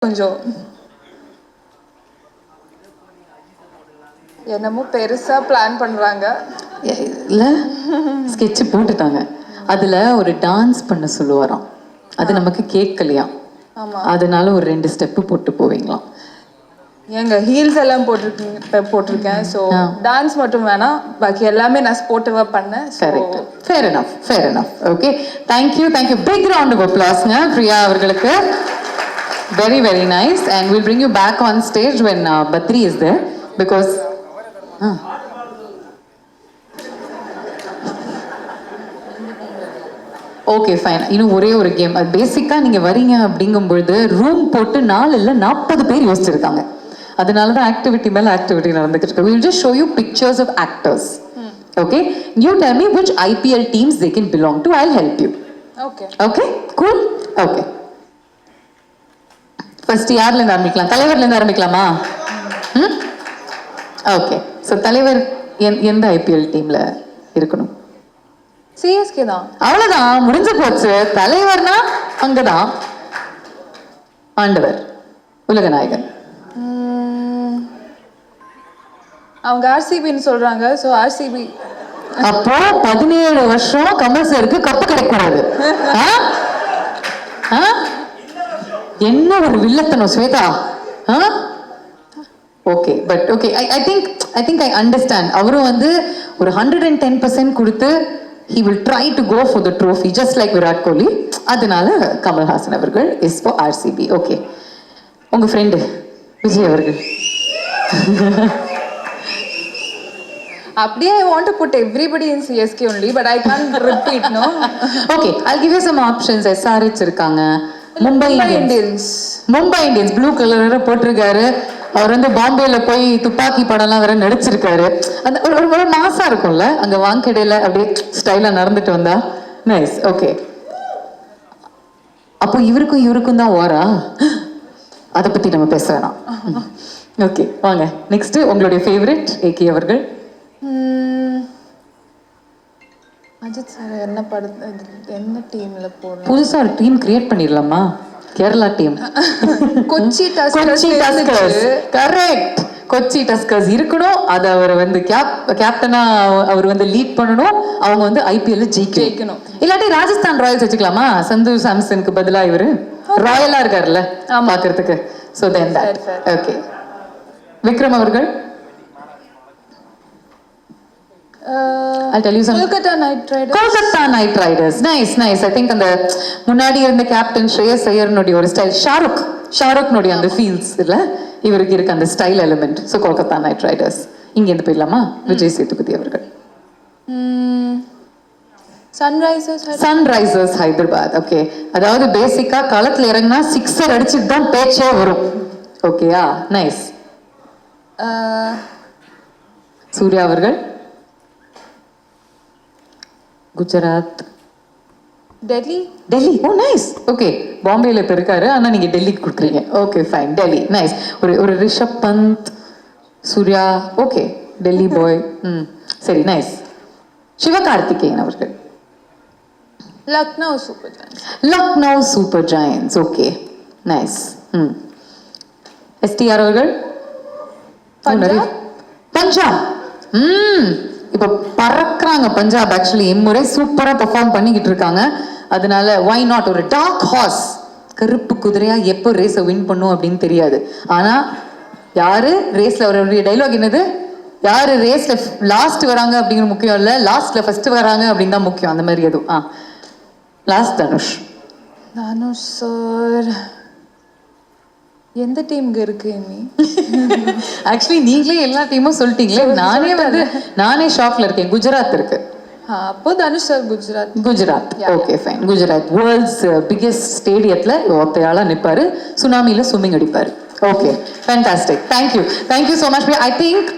கொஞ்சம் என்னமோ பெருசா பிளான் பண்றாங்க. இல்ல ஸ்கெட்ச் போட்டுட்டாங்க. அதுல ஒரு டான்ஸ் பண்ண சொல்லுவாராம். அது நமக்கு கேட்கலையாம். அதனால ஒரு 2 ஸ்டெப் போட்டு போவீங்களாம். ஏங்க ஹீல்ஸ் எல்லாம் போட்டிருக்கேன். ஸோ டான்ஸ் மட்டும் வேணாம், பாக்கி எல்லாமே நான் ஸ்போர்ட்டிவா பண்ணேன். Correct. Fair enough. Okay, thank you. Big round of அப்ளாஸ்ங்க பிரியா அவர்களுக்கு. Very, very nice. And we'll bring you back on stage when Badri is there. Because... okay fine. இன்னும் ஒரே ஒரு கேம். அது பேசிக்காக நீங்கள் வரீங்க அப்படிங்கும்பொழுது ரூம் போட்டு 4 இல்லை 40 பேர் யோசிச்சிருக்காங்க. அதனால தான் ஆக்டிவிட்டி மேலே ஆக்டிவிட்டி நடந்துக்கிட்டு இருக்கு. We'll just show you pictures of actors. Okay? You tell me which IPL teams they can belong to. I'll help you. Okay? Cool? Okay. First யார்லேருந்து ஆரம்பிக்கலாம்? தலைவர்லேருந்து ஆரம்பிக்கலாமா? ஓகே. ஸோ தலைவர் எந்த ஐபிஎல் டீம்ல இருக்கணும்? சிஎஸ்கே தான். அவ்வளோதான், முடிஞ்சு போச்சு. தலைவர்னா அங்கதான். ஆண்டவர், உலக நாயகன். அவங்க ஆர்சிபின்னு சொல்றாங்க. So RCB. அப்போ 17 வருஷம் கமல் சருக்கு கப்பு கிடைக்கூடாது. என்ன ஒரு வில்லத்தனம் Swetha. Okay, but okay, I think I understand. அவரும் வந்து ஒரு 110% கொடுத்து he will try to go for the trophy just like Virat Kohli. அதனால கமல்ஹாசன் அவர்கள் is for RCB. ஓகே, உங்க ஃப்ரெண்டு விஜய் அவர்கள். அப்படியே I want to put everybody in CSK only, but I can't repeat, no? Okay, I'll give you some options. SRH இருக்காங்க, Mumbai Indians blue colour போட்டிருக்காரு. அவர் வந்து பாம்பேல போய் துப்பாக்கி படம்லாம் வேற நடிச்சிருக்காரு. அந்த ஒரு மாசா இருக்கும்ல அங்க வாங்கடையில அப்படியே ஸ்டைலா நடந்துட்டு வந்தா. நைஸ். ஓகே, அப்போ இவருக்கும் தான் ஓரா. அதை பத்தி நம்ம பேச வேணாம். ஓகே, வாங்க நெக்ஸ்ட். உங்களுடைய ஃபேவரட் ஏகே அவர்கள். அஜித் சார் என்ன டீம்ல போறோம்? புதுசா ஒரு டீம் கிரியேட் பண்ணிடலாமா? Kerala team. Kochi tuskers. Correct, Kochi tuskers இருக்கணும். அதை அவர் வந்து கேப்டனா அவர் வந்து லீட் பண்ணணும். அவங்க வந்து ஐபிஎல்ல ஜெயிக்கணும். இல்லாட்டி ராஜஸ்தான் ராயல்ஸ் வச்சுக்கலாமா? சந்து சாம்சனுக்கு பதிலா இவரு ராயலா இருக்காருல்ல பாக்குறதுக்கு. So then that. Okay, Vikram அவர்கள். I'll tell you some. Kolkata Knight Riders. Nice. I think அந்த முன்னாடி இருந்த கேப்டன் ஸ்ரேயஸ் ஐயர்னுடைய ஒரு ஸ்டைல், ஷாருக்னுடைய அந்த ஃபீல்ஸ் இல்ல இவருக்கு இருக்க அந்த style element. So Kolkata night Riders. இங்க இருந்து போயிடலாமா? விஜய் சேதுபதி அவர்கள். சன்ரைசர்ஸ் ஹைதராபாத். ஓகே, அதாவது பேசிக்கா களத்துல இறங்கினா 6 அடிச்சுட்டு தான் பேச்சே வரும். ஓகேயா? நைஸ். சூர்யா அவர்கள். Gujarat. Delhi. Oh nice. Okay, பாம்பேல இப்ப இருக்காரு, ஆனா நீங்க டெல்லிக்கு கொடுக்குறீங்க. Okay fine, Delhi. நைஸ். ஒரு ரிஷப் பந்த், சூர்யா. Okay, Delhi boy. சரி, நைஸ். சிவகார்த்திகேயன் அவர்கள். Lucknow super giants. Okay, nice. STR அவர்கள். பஞ்சாப். இப்போ பறக்குறாங்க பஞ்சாப். ஆக்சுவலி இம்முறை சூப்பரா பெர்ஃபார்ம் பண்ணிக்கிட்டு இருக்காங்க. அதனால வை நாட் ஒரு டார்க் ஹார்ஸ், கருப்பு குதிரையா எப்போ ரேஸை வின் பண்ணும் அப்படின்னு தெரியாது. ஆனா யாரு ரேஸ்ல அவருடைய டைலாக் என்னது? யாரு ரேஸ்ல லாஸ்ட் வராங்க அப்படிங்கிற முக்கியம் இல்ல, லாஸ்ட்ல ஃபர்ஸ்ட் வராங்க அப்படின்னு தான் முக்கியம். அந்த மாதிரி எதுவும் லாஸ்ட் தனுஷ் சார். எந்த டீமுக்கு இருக்கு நீ? ஆக்சுவலி நீங்களே எல்லா டீமும் சொல்லிட்டீங்களே. நானே ஷாக்ல இருக்கேன். குஜராத் இருக்கு. அப்போ Dhanush sir Gujarat. Okay fine. Gujarat world's biggest ஸ்டேடியத்துல ஒத்தையாளா நிப்பாரு. சுனாமில ஸ்விம்மிங் அடிப்பாரு. Okay, fantastic. Thank you so much. I think